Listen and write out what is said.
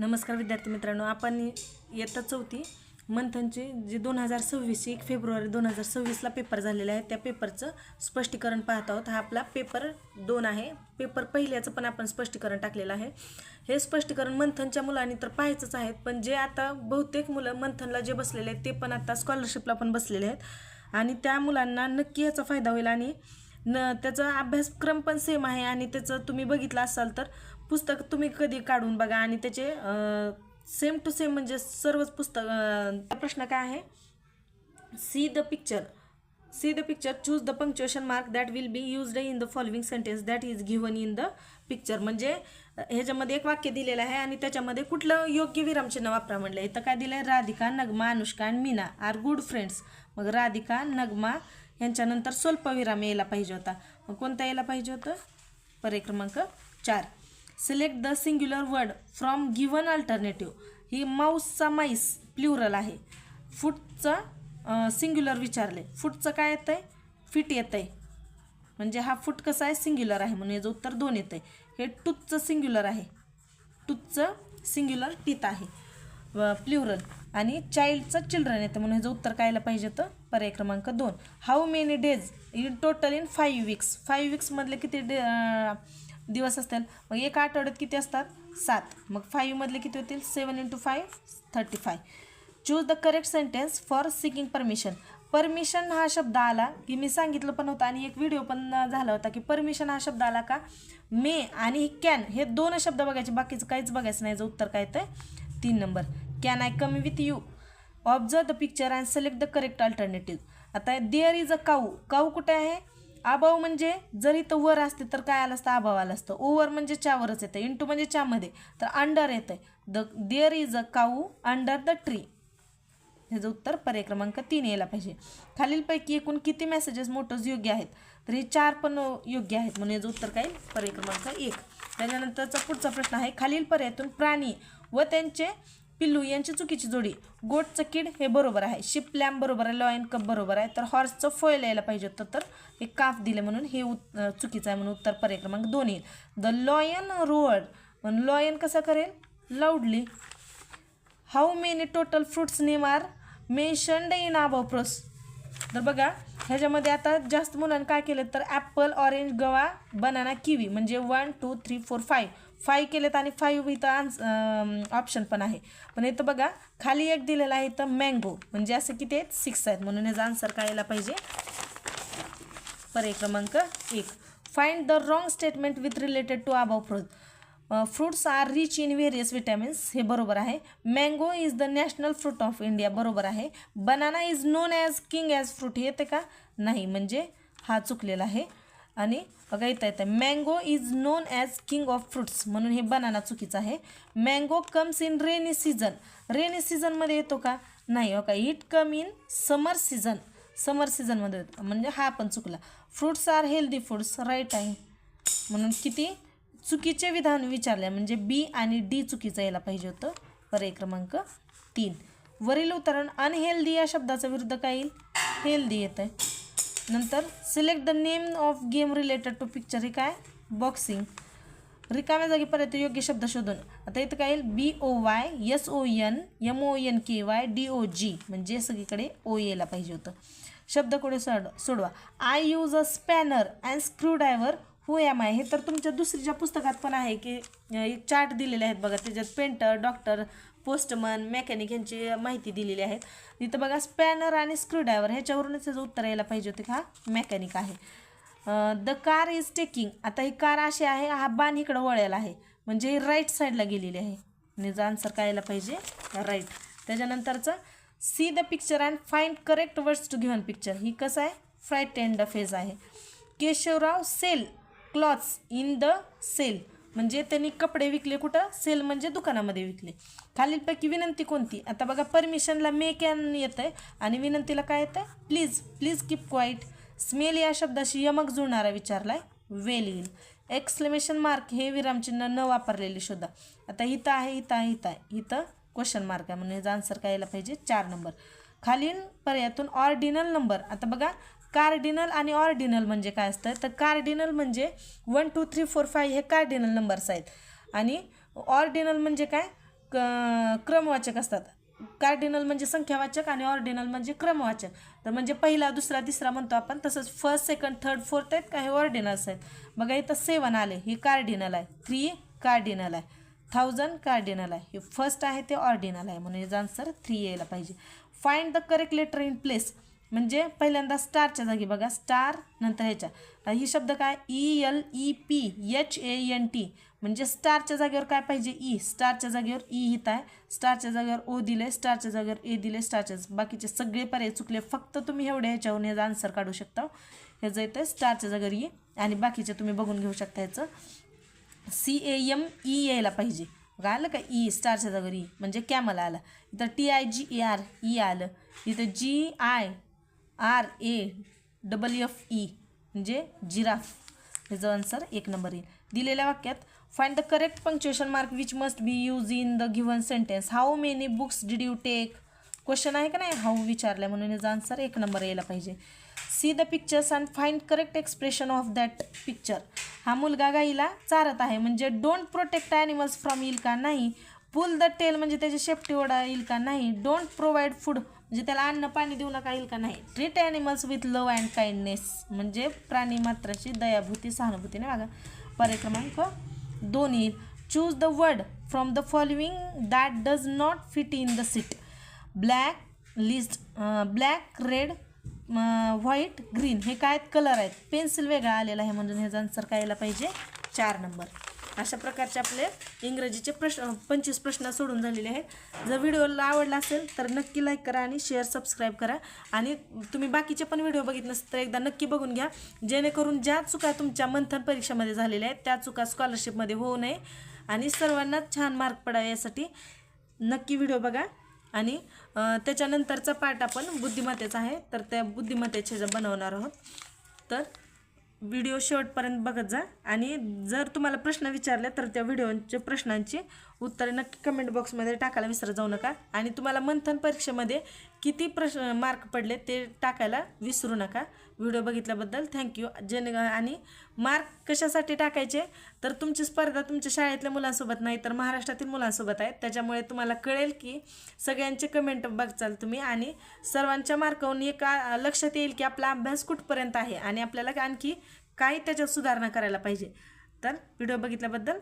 नमस्कार विद्यार्थी मित्रांनो, आपण इयत्ता 4थी मंथनचे जे 2026 1 फेब्रुवारी 2026ला पेपर झालेले आहे त्या पेपरचं स्पष्टीकरण पाहत आहोत। हा आपला पेपर 2 आहे। पेपर पहिल्याचं पण आपण स्पष्टीकरण टाकलेलं आहे। हे स्पष्टीकरण मंथनच्या मुलांनी तर पाहायचंच आहे, पण जे आता बहुतेक मुलं मंथनला जे बसलेले आहेत ते पण आता स्कॉलरशिपला पण बसलेले आहेत आणि त्या मुलांना नक्की याचा फायदा होईल आणि त्याचा अभ्यासक्रम पण सेम आहे आणि त्याचं तुम्ही बघितलं असाल तर पुस्तक तुम्ही कधी काढून बघा आणि त्याचे सेम टू सेम म्हणजे सर्वच पुस्तक। प्रश्न काय आहे, C the picture choose the punctuation mark that will be used in the following sentence that is given in the picture. म्हणजे ह्याच्यामध्ये एक वाक्य दिलेलं आहे आणि त्याच्यामध्ये कुठलं योग्य विरामचिन्ह वापरा म्हणलं आहे। तर काय दिलं आहे, राधिका, नगमा, अनुष्का आणि मीना आर गुड फ्रेंड्स। मग राधिका, नगमा यांच्यानंतर स्वल्पविराम यायला पाहिजे होता। मग कोणता यायला पाहिजे होतं, पर्याय क्रमांक 4। Select the singular word from given alternative. ही माऊसचा माईस प्लुरल आहे। फूटचा सिंग्युलर विचारले, फूटचं काय येतं आहे, फिट येतं आहे, म्हणजे हा फूट कसा आहे, सिंग्युलर आहे म्हणून याचं उत्तर 2 येतं आहे। हे टूथचं सिंग्युलर आहे, टूथचं सिंग्युलर टीथ आहे प्लुरल आणि चाइल्डचं चिल्ड्रन येतं म्हणून याचं उत्तर काय यायला पाहिजे होतं, पर्याय क्रमांक 2। How many days in total in 5 weeks. 5 वीक्समधले किती दिवस असतील, मग एका आठवड्यात किती असतात, 7। मग 5 मधले किती होतील, 7 × 5 35। Choose the correct sentence for seeking permission. Permission हा शब्द आला की मी सांगितलं पण होतं आणि एक व्हिडिओ पण झाला होता की परमिशन हा शब्द आला का मे आणि कॅन हे 2 शब्द बघायचे, बाकीचं काहीच बघायचं नाही। याचं उत्तर काय येतं, 3 number. Can I come with you. Observe the picture and select the correct alternative. आता देअर इज अ काऊ, काऊ कुठे आहे, अबाव म्हणजे जर इथं वर असते तर काय आलं असतं, अबाव आलं असतं। ओव्हर म्हणजे च्यावरच येतं, इंटू म्हणजे च्यामध्ये, तर अंडर येतं the there is a cow under the tree. ह्याचं उत्तर पर्याय क्रमांक 3 यायला पाहिजे। खालीलपैकी एकूण किती मेसेजेस मोटोज योग्य आहेत, तर हे 4 पण योग्य आहेत म्हणून याचं उत्तर काय, पर्याय क्रमांक 1। त्याच्यानंतरचा पुढचा प्रश्न आहे, खालील पर्यायातून प्राणी व त्यांचे पिल्लू यांची चुकीची जोडी। गोटचं किड हे बरोबर आहे, शिप लॅम्ब बरोबर आहे, लॉयन कप बरोबर आहे, तर हॉर्सचं फोयल यायला पाहिजे होतं, तर हे काफ दिले म्हणून हे चुकीचं आहे म्हणून उत्तर पर्याय क्रमांक 2 येईल। द लॉयन रोअर्ड, म्हणून लॉयन कसा करेल, loudly. How many total fruits name are mentioned in above prose. तर बघा ह्याच्यामध्ये आता जास्त मुलांनी काय केलं तर apple, orange, guava, banana, kiwi म्हणजे 1 2 3 4 5 केलेत आणि 5 इथं ऑप्शन पण आहे। पण इथं बघा खाली एक दिलेला आहे इथं मँगो, म्हणजे असं किती आहेत, 6 आहेत म्हणून याचा आन्सर काय यायला पाहिजे, पर्याय क्रमांक 1। Find the wrong statement with related to above prose. Fruits are rich in various vitamins हे बरोबर आहे। Mango is the national fruit of India बरोबर आहे। Banana is known as king as fruit हे येते का, नाही, म्हणजे हा चुकलेला आहे। आणि बघा इथं येतं mango is known as king of fruits म्हणून हे बनाना चुकीचं आहे। Mango comes in rainy season, rainy सीझनमध्ये येतो का, नाही हो का, it come in summer season, summer सीझनमध्ये येतो म्हणजे हा पण चुकला। Fruits are healthy foods right आहे म्हणून किती चुकीचे विधान विचारले, म्हणजे बी आणि डी चुकीचं यायला पाहिजे होतं, पर्याय क्रमांक 3। वरील उदाहरण अनहेल्दी या शब्दाचा विरुद्ध काय येईल, हेल्दी येतं आहे। नंतर select the name of game related to picture, हे काय, बॉक्सिंग। रिकाम्या जागी पर्यंत योग्य शब्द शोधून, आता इथं काय येईल, BOY SON MONKY DOG म्हणजे सगळीकडे ओ यायला पाहिजे होतं। शब्द कोडे सोडवा। I use a spanner and screwdriver who am I, हे तर तुमच्या दुसरीच्या पुस्तकात पण आहे की एक चार्ट दिलेले आहेत बघा, त्याच्यात पेंटर, डॉक्टर, पोस्टमन, मेकॅनिक यांची माहिती दिलेली आहे। इथं बघा स्पॅनर आणि स्क्रूड्रायव्हर ह्याच्यावरूनच त्याचं उत्तर यायला पाहिजे होते, हा मेकॅनिक आहे। द कार इज टेकिंग, आता ही कार अशी आहे, हा बाण इकडं वळलेला आहे म्हणजे ही राईट साईडला गेलेली आहे आणि याचा आन्सर काय यायला पाहिजे, राईट। त्याच्यानंतरचं see the picture and find correct words to given picture, ही कसं आहे, फ्राईटेंड फेज आहे। Keshavrao sale clothes in the sale म्हणजे त्यांनी कपडे विकले कुठं, सेल म्हणजे दुकानामध्ये विकले। खालीलपैकी विनंती कोणती, आता बघा परमिशनला मे कॅन येतं आहे आणि विनंतीला काय येतं आहे, प्लीज कीप क्वाईट। स्मेल या शब्दाशी यमक जुळणारा विचारला आहे, वेल येईल। एक्सक्लेमेशन मार्क हे विरामचिन्ह न वापरलेले शोधा, आता इथं आहे, इथं आहे, इथं आहे, इथं क्वेश्चन मार्क आहे म्हणून याचा आन्सर काय यायला पाहिजे, 4 नंबर। खालील पर्यायातून ऑर्डिनल नंबर, आता बघा कार्डिनल आणि ऑर्डिनल म्हणजे काय असतं, तर कार्डिनल म्हणजे 1 2 3 4 5 हे कार्डिनल नंबर्स आहेत आणि ऑर्डिनल म्हणजे काय, क्रमवाचक असतात. कार्डिनल म्हणजे संख्यावाचक आणि ऑर्डिनल म्हणजे क्रमवाचक. तर म्हणजे पहिला, दुसरा, तिसरा म्हणतो आपण, तसंच फर्स्ट, सेकंड, थर्ड, फोर्थ आहेत का हे ऑर्डिनल्स आहेत. बघा इथं 7 आले, ही कार्डिनल आहे. 3 कार्डिनल आहे. 1000 कार्डिनल आहे. हे फर्स्ट आहे ते ऑर्डिनल आहे, म्हणून याचा आन्सर 3 यायला पाहिजे. Find the correct letter in place म्हणजे पहिल्यांदा स्टारच्या जागी बघा, स्टार नंतर ह्याच्या ही शब्द काय ELEPHANT म्हणजे स्टारच्या जागेवर काय पाहिजे ई. स्टारच्या जागेवर ई हित आहे, स्टारच्या जागेवर ओ दिले, स्टारच्या जागेवर ए दिले, स्टारच्या बाकीचे सगळे पर्याय चुकले. फक्त तुम्ही एवढे ह्याच्यावरून ह्याचा आन्सर काढू शकता. ह्याचं येतं स्टारच्या जागेवर ई आणि बाकीचे तुम्ही बघून घेऊ शकता. ह्याचं CAME यायला पाहिजे. बघा आलं का ई, स्टारच्या जागेवर ई म्हणजे कॅमल आलं. इथं TIGER ई आलं. इथं GIRAFFE म्हणजे जिराफ. ह्याचा आन्सर 1 नंबर येईल. दिलेल्या वाक्यात find the correct punctuation mark which must be use in the given sentence. How many books did you take. Question आहे का नाही, हाऊ विचारलं म्हणून याचा आन्सर 1 नंबर यायला पाहिजे. See the pictures and find correct expression of that picture. हा मुलगा गाईला चारत आहे म्हणजे डोंट प्रोटेक्ट ॲनिमल्स फ्रॉम येईल का नाही. पुल द टेल म्हणजे त्याची शेपटी ओढा येईल का नाही. डोंट प्रोव्हाइड फूड म्हणजे त्याला अन्न पाणी देऊ नका येईल का नाही. Treat animals with love and kindness म्हणजे प्राणी मात्राची दयाभूती सहानुभूतीने वागा. पर्याय क्रमांक 2 येईल. Choose the word from the following that does not fit in the seat. Black list, black, red, white, green हे काय कलर आहेत. पेन्सिल वेगळा आलेला आहे म्हणून ह्याचा आन्सर काय यायला पाहिजे 4 नंबर. अशा प्रकारचे आपले इंग्रजीचे 25 प्रश्न सोडून झालेले आहेत. जर व्हिडिओला आवडला असेल तर नक्की लाईक करा आणि शेअर सबस्क्राईब करा. आणि तुम्ही बाकीचे पण व्हिडिओ बघितले नसतील तर एकदा नक्की बघून घ्या, जेणेकरून ज्या चुका तुमच्या मंथन परीक्षेमध्ये झालेल्या आहेत त्या चुका स्कॉलरशिपमध्ये होऊ नये आणि सर्वांना छान मार्क पडावे यासाठी नक्की व्हिडिओ बघा. आणि त्याच्यानंतरचा पार्ट आपण बुद्धिमत्तेचा आहे, तर त्या बुद्धिमत्तेचे बनवणार आहोत. तर व्हिडिओ शेवटपर्यंत बघत जा. आणि जर तुम्हाला प्रश्न विचारले तर त्या व्हिडिओच्या प्रश्नांची उत्तरे नक्की कमेंट बॉक्समध्ये टाकायला विसरत जाऊ नका. आणि तुम्हाला मंथन परीक्षेमध्ये किती मार्क पडले ते टाकायला विसरू नका. व्हिडिओ बघितल्याबद्दल थँक्यू. आणि मार्क कशासाठी टाकायचे तर तुमची स्पर्धा तुमच्या शाळेतल्या मुलांसोबत नाही तर महाराष्ट्रातील मुलांसोबत आहे. त्याच्यामुळे तुम्हाला कळेल की सगळ्यांचे कमेंट बघचाल तुम्ही आणि सर्वांच्या मार्कावरून एक लक्षात येईल की आपला अभ्यास कुठपर्यंत आहे आणि आपल्याला आणखी काय त्याच्यात सुधारणा करायला पाहिजे. तर व्हिडिओ बघितल्याबद्दल